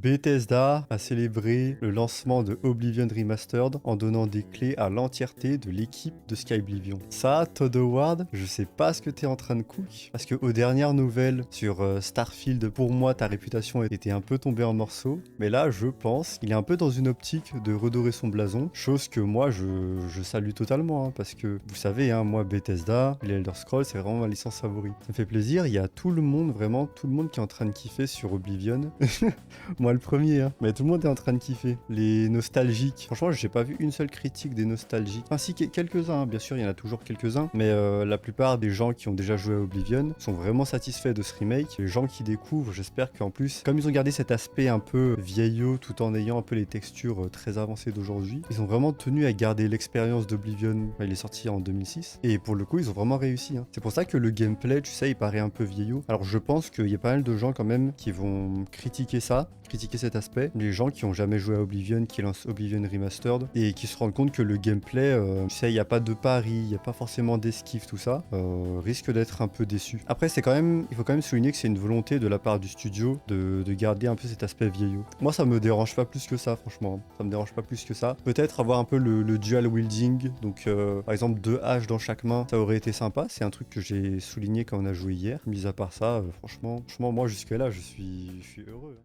Bethesda a célébré le lancement de Oblivion Remastered en donnant des clés à l'entièreté de l'équipe de Skyblivion. Ça, Todd Howard, je sais pas ce que t'es en train de cook, parce que aux dernières nouvelles sur Starfield, pour moi, ta réputation était un peu tombée en morceaux, mais là, je pense qu'il est un peu dans une optique de redorer son blason, chose que moi, je salue totalement, hein, parce que, vous savez, hein, moi, Bethesda, les Elder Scrolls, c'est vraiment ma licence favorite. Ça me fait plaisir, il y a tout le monde, vraiment, tout le monde qui est en train de kiffer sur Oblivion. Moi le premier, hein. Mais tout le monde est en train de kiffer. Les nostalgiques. Franchement, j'ai pas vu une seule critique des nostalgiques. Enfin, si, quelques-uns, hein. Bien sûr, il y en a toujours quelques-uns. Mais la plupart des gens qui ont déjà joué à Oblivion sont vraiment satisfaits de ce remake. Les gens qui découvrent, j'espère qu'en plus, comme ils ont gardé cet aspect un peu vieillot tout en ayant un peu les textures très avancées d'aujourd'hui, ils ont vraiment tenu à garder l'expérience d'Oblivion. Il est sorti en 2006. Et pour le coup, ils ont vraiment réussi, hein. C'est pour ça que le gameplay, tu sais, il paraît un peu vieillot. Alors, je pense qu'il y a pas mal de gens quand même qui vont critiquer ça, critiquer cet aspect. Les gens qui ont jamais joué à Oblivion, qui lancent Oblivion Remastered et qui se rendent compte que le gameplay, tu sais, il n'y a pas de pari, il n'y a pas forcément d'esquive, tout ça, risque d'être un peu déçu. Après, c'est quand même, il faut quand même souligner que c'est une volonté de la part du studio de garder un peu cet aspect vieillot. Moi, ça me dérange pas plus que ça, franchement. Ça me dérange pas plus que ça. Peut-être avoir un peu le dual wielding, donc par exemple 2 haches dans chaque main, ça aurait été sympa. C'est un truc que j'ai souligné quand on a joué hier. Mis à part ça, franchement, moi jusque là, je suis heureux.